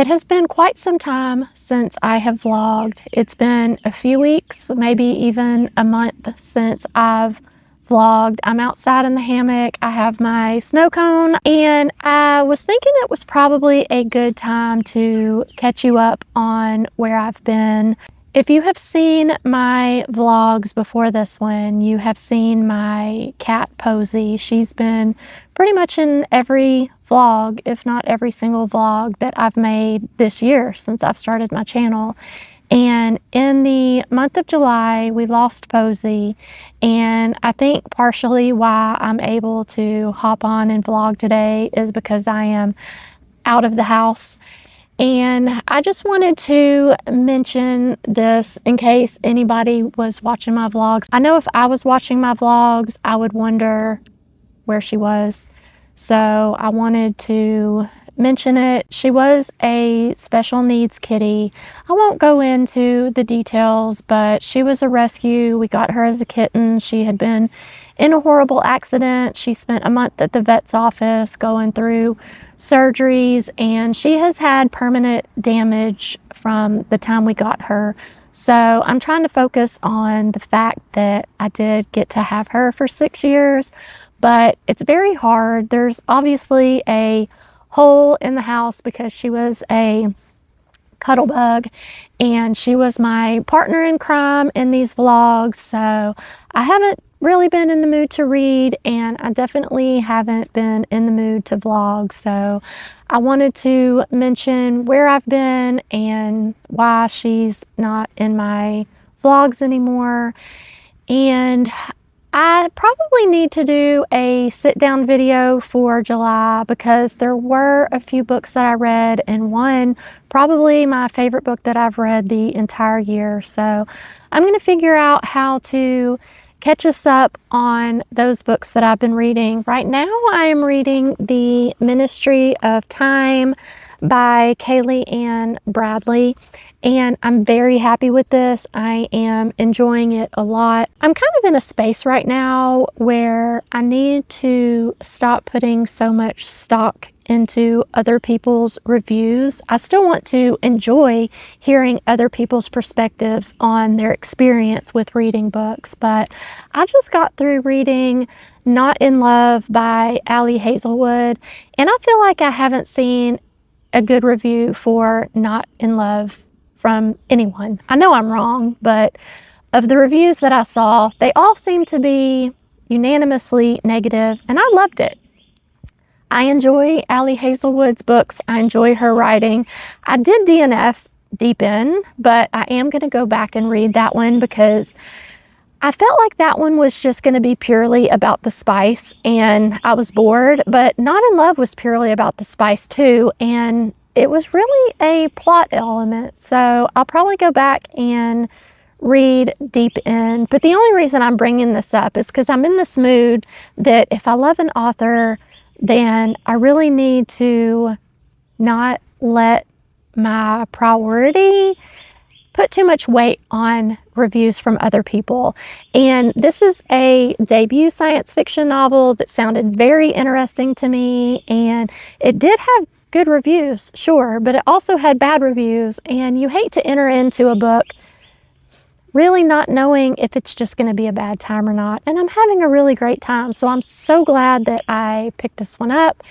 It has been quite some time since I have vlogged. It's been a few weeks, maybe even a month since I've vlogged. I'm outside in the hammock. I have my snow cone, and I was thinking it was probably a good time to catch you up on where I've been. If you have seen my vlogs before this one, you have seen my cat Posy. She's been pretty much in every vlog, if not every single vlog that I've made this year since I've started my channel. And in the month of July, we lost Posy, and I think partially why I'm able to hop on and vlog today is because I am out of the house. And I just wanted to mention this in case anybody was watching my vlogs. I know if I was watching my vlogs, I would wonder where she was. So I wanted to mention it. She was a special needs kitty. I won't go into the details, but she was a rescue. We got her as a kitten. She had been in a horrible accident. She spent a month at the vet's office going through surgeries, and she has had permanent damage from the time we got her. So I'm trying to focus on the fact that I did get to have her for 6 years, but it's very hard. There's obviously a hole in the house because she was a cuddle bug, and she was my partner in crime in these vlogs. So I haven't really been in the mood to read, and I definitely haven't been in the mood to vlog. So I wanted to mention where I've been and why she's not in my vlogs anymore. And I probably need to do a sit-down video for July because there were a few books that I read, and one, probably my favorite book that I've read the entire year. So I'm going to figure out how to catch us up on those books that I've been reading. Right now I am reading The Ministry of Time by Kaliane Bradley, and I'm very happy with this. I am enjoying it a lot. I'm kind of in a space right now where I need to stop putting so much stock into other people's reviews. I still want to enjoy hearing other people's perspectives on their experience with reading books, but I just got through reading Not in Love by Ali Hazelwood, and I feel like I haven't seen a good review for Not in Love from anyone. I know I'm wrong, but of the reviews that I saw, they all seem to be unanimously negative, and I loved it. I enjoy Ali Hazelwood's books. I enjoy her writing. I did DNF Deep In, but I am going to go back and read that one because I felt like that one was just going to be purely about the spice, and I was bored. But Not in Love was purely about the spice too, and it was really a plot element. So I'll probably go back and read Deep In. But the only reason I'm bringing this up is because I'm in this mood that if I love an author, then I really need to not let my priority put too much weight on reviews from other people. And this is a debut science fiction novel that sounded very interesting to me, and it did have good reviews, sure, but it also had bad reviews, and you hate to enter into a book really not knowing if it's just going to be a bad time or not. And I'm having a really great time, so I'm so glad that I picked this one up.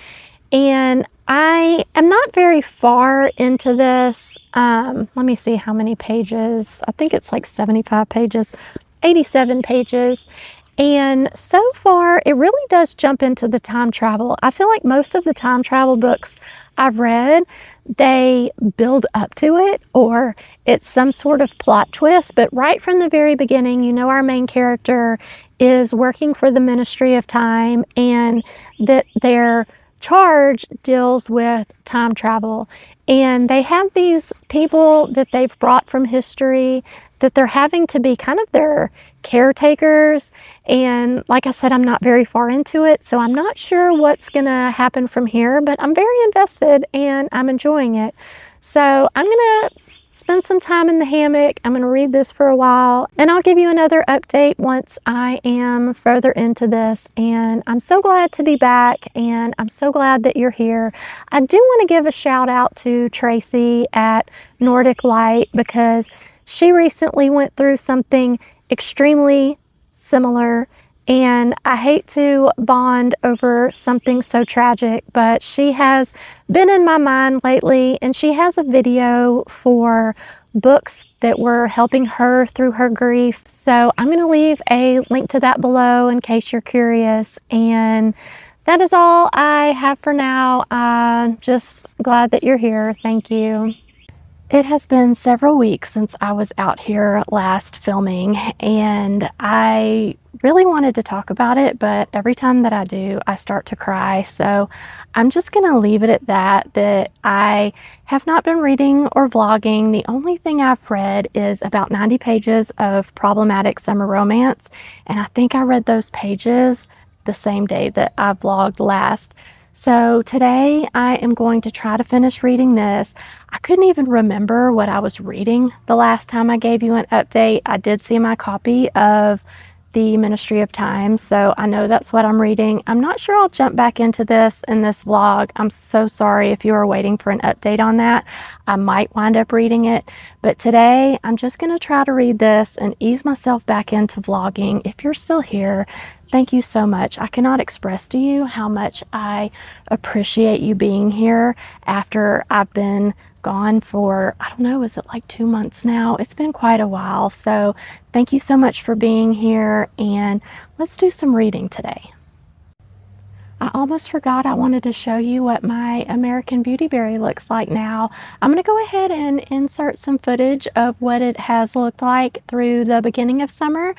And I am not very far into this. Let me see how many pages. I think it's like 75 pages, 87 pages. And so far, it really does jump into the time travel. I feel like most of the time travel books I've read, they build up to it, or it's some sort of plot twist. But right from the very beginning, you know, our main character is working for the Ministry of Time, and that their charge deals with time travel. And they have these people that they've brought from history that they're having to be kind of their caretakers. And like I said, I'm not very far into it, so I'm not sure what's gonna happen from here, but I'm very invested and I'm enjoying it. So I'm gonna spend some time in the hammock. I'm going to read this for a while, and I'll give you another update once I am further into this. And I'm so glad to be back, and I'm so glad that you're here. I do want to give a shout out to Tracy at Nordic Light, because she recently went through something extremely similar, and I hate to bond over something so tragic, but she has been in my mind lately, and she has a video for books that were helping her through her grief. So I'm going to leave a link to that below in case you're curious. And that is all I have for now. I'm just glad that you're here. Thank you. It has been several weeks since I was out here last filming, and I really wanted to talk about it, but every time that I do, I start to cry. So I'm just going to leave it at that I have not been reading or vlogging. The only thing I've read is about 90 pages of problematic summer romance, and I think I read those pages the same day that I vlogged last. So today I am going to try to finish reading this. I couldn't even remember what I was reading the last time I gave you an update. I did see my copy of the Ministry of Time, so I know that's what I'm reading. I'm not sure I'll jump back into this in this vlog. I'm so sorry if you are waiting for an update on that. I might wind up reading it, but today I'm just going to try to read this and ease myself back into vlogging. If you're still here, thank you so much. I cannot express to you how much I appreciate you being here after I've been gone for, I don't know, is it like 2 months now? It's been quite a while. So thank you so much for being here, and let's do some reading today. I almost forgot I wanted to show you what my American Beauty Berry looks like now. I'm going to go ahead and insert some footage of what it has looked like through the beginning of summer.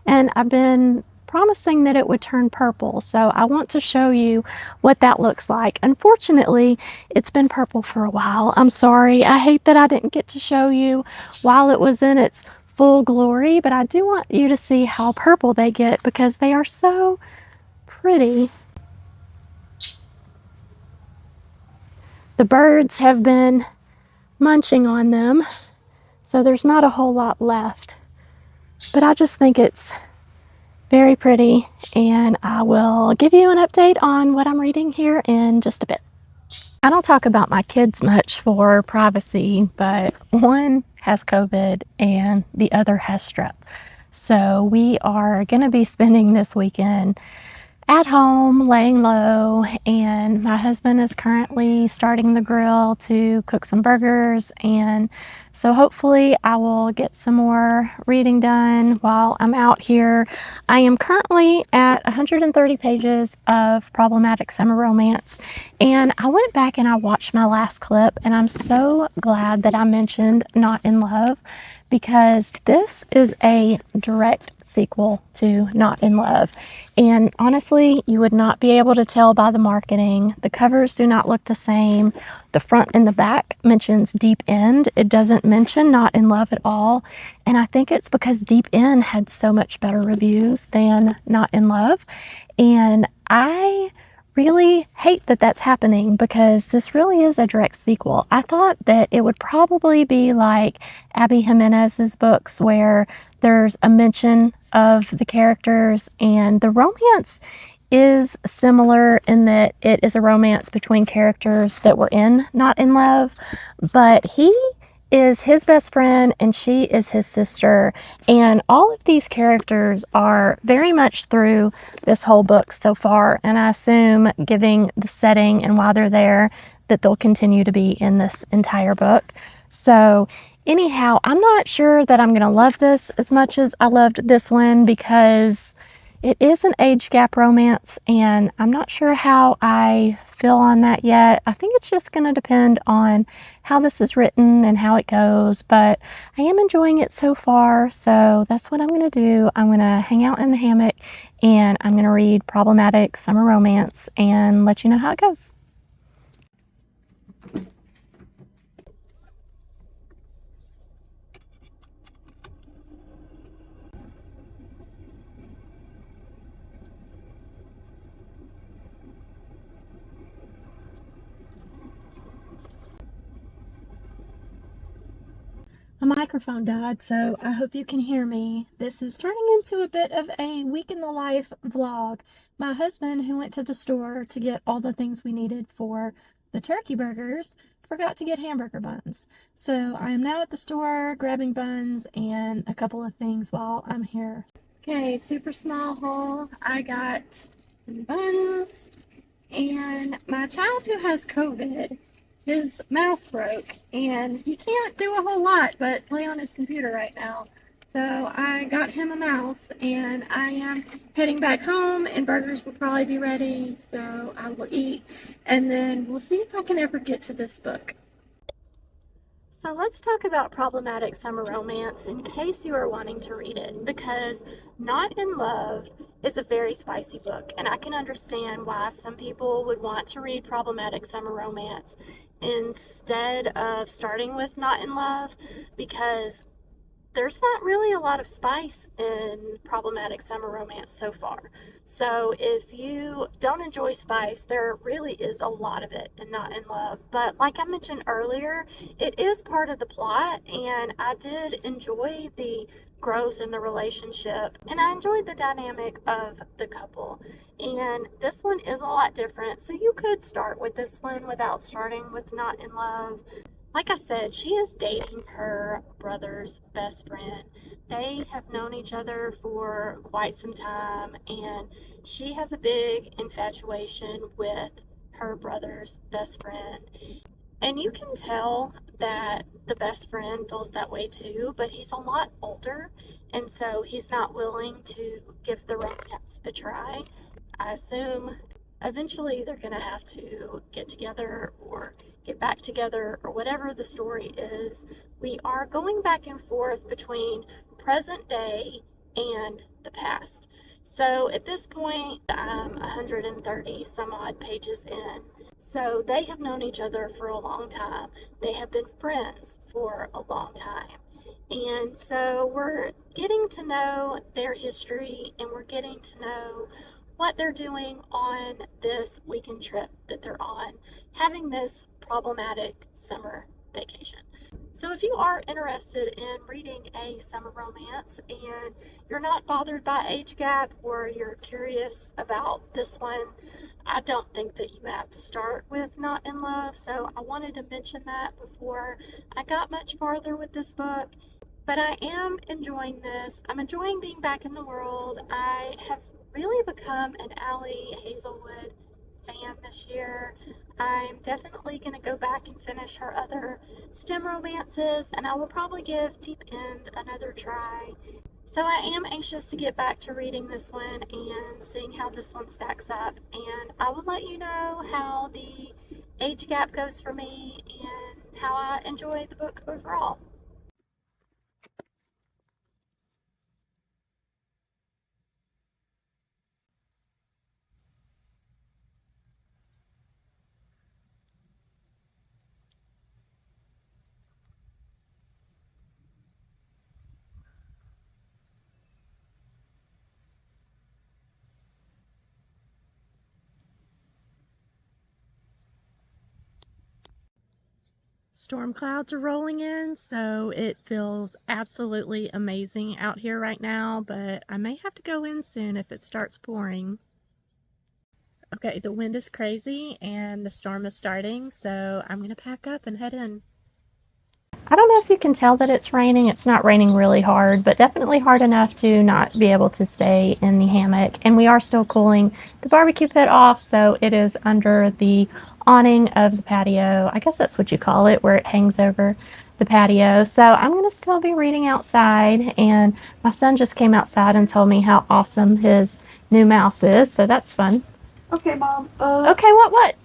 And I've been promising that it would turn purple, so I want to show you what that looks like. Unfortunately, it's been purple for a while. I'm sorry. I hate that I didn't get to show you while it was in its full glory, but I do want you to see how purple they get because they are so pretty. The birds have been munching on them, so there's not a whole lot left, but I just think it's very pretty, and I will give you an update on what I'm reading here in just a bit. I don't talk about my kids much for privacy, but one has COVID and the other has strep. So we are going to be spending this weekend at home, laying low, and my husband is currently starting the grill to cook some burgers, and so hopefully I will get some more reading done while I'm out here. I am currently at 130 pages of problematic summer romance, and I went back and I watched my last clip, and I'm so glad that I mentioned Not in Love, because this is a direct sequel to Not in Love. And honestly, you would not be able to tell by the marketing. The covers do not look the same. The front and the back mentions Deep End. It doesn't mention Not in Love at all. And I think it's because Deep End had so much better reviews than Not in Love. And I really hate that that's happening because this really is a direct sequel. I thought that it would probably be like Abby Jimenez's books where there's a mention of the characters, and the romance is similar in that it is a romance between characters that were in Not in Love, but he is his best friend and she is his sister, and all of these characters are very much through this whole book so far, and I assume, giving the setting and why they're there, that they'll continue to be in this entire book. So anyhow, I'm not sure that I'm going to love this as much as I loved this one because it is an age gap romance, and I'm not sure how I feel on that yet. I think it's just going to depend on how this is written and how it goes, but I am enjoying it so far, so that's what I'm going to do. I'm going to hang out in the hammock, and I'm going to read problematic summer romance and let you know how it goes. microphone died, so I hope you can hear me. This is turning into a bit of a week in the life vlog. My husband, who went to the store to get all the things we needed for the turkey burgers, forgot to get hamburger buns. So I am now at the store grabbing buns and a couple of things while I'm here. Okay, super small haul. I got some buns, and my child who has COVID, his mouse broke and he can't do a whole lot but play on his computer right now. So I got him a mouse, and I am heading back home, and burgers will probably be ready, so I will eat, and then we'll see if I can ever get to this book. So let's talk about Problematic Summer Romance in case you are wanting to read it, because Not in Love is a very spicy book, and I can understand why some people would want to read Problematic Summer Romance instead of starting with Not in Love, because there's not really a lot of spice in Problematic Summer Romance so far. So if you don't enjoy spice, there really is a lot of it in Not in Love. But like I mentioned earlier, it is part of the plot, and I did enjoy the growth in the relationship, and I enjoyed the dynamic of the couple. And this one is a lot different, so you could start with this one without starting with Not in Love. Like I said, she is dating her brother's best friend. They have known each other for quite some time, and she has a big infatuation with her brother's best friend. And you can tell that the best friend feels that way too, but he's a lot older, and so he's not willing to give the romance a try. I assume eventually they're going to have to get together or get back together, or whatever the story is. We are going back and forth between present day and the past. So at this point, I'm 130 some odd pages in. So they have known each other for a long time. They have been friends for a long time. And so we're getting to know their history, and we're getting to know what they're doing on this weekend trip that they're on, having this problematic summer vacation. So if you are interested in reading a summer romance and you're not bothered by age gap, or you're curious about this one, I don't think that you have to start with Not in Love. So I wanted to mention that before I got much farther with this book. But I am enjoying this. I'm enjoying being back in the world. I have really become an Ali Hazelwood fan this year. I'm definitely going to go back and finish her other STEM romances, and I will probably give Deep End another try. So I am anxious to get back to reading this one and seeing how this one stacks up, and I will let you know how the age gap goes for me and how I enjoy the book overall. Storm clouds are rolling in, so it feels absolutely amazing out here right now, but I may have to go in soon if it starts pouring. Okay, the wind is crazy and the storm is starting, so I'm gonna pack up and head in. I don't know if you can tell that it's raining. It's not raining really hard, but definitely hard enough to not be able to stay in the hammock. And we are still cooling the barbecue pit off, so it is under the awning of the patio. I guess that's what you call it, where it hangs over the patio. So I'm going to still be reading outside, and my son just came outside and told me how awesome his new mouse is, so that's fun. Okay, Mom. Okay, what?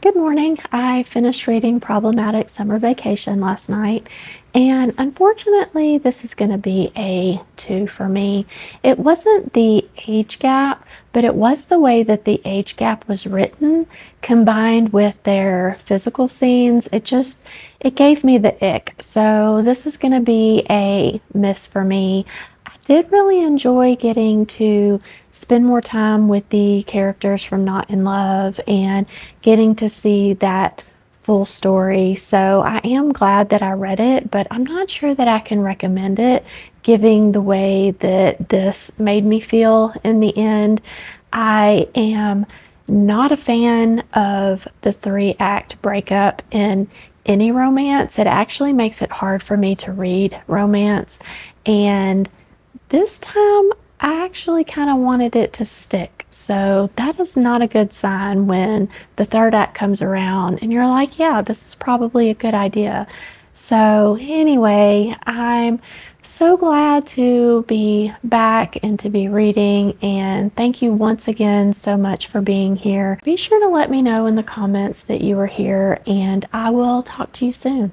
Good morning. I finished reading Problematic Summer Vacation last night, and unfortunately, this is going to be a 2 for me. It wasn't the age gap, but it was the way that the age gap was written combined with their physical scenes. It gave me the ick. So this is going to be a miss for me. I did really enjoy getting to spend more time with the characters from Not in Love and getting to see that full story. So I am glad that I read it, but I'm not sure that I can recommend it, given the way that this made me feel in the end. I am not a fan of the 3-act breakup in any romance. It actually makes it hard for me to read romance, and this time I actually kind of wanted it to stick. So that is not a good sign when the 3rd act comes around and you're like, yeah, this is probably a good idea. So anyway, I'm so glad to be back and to be reading, and thank you once again so much for being here. Be sure to let me know in the comments that you were here, and I will talk to you soon.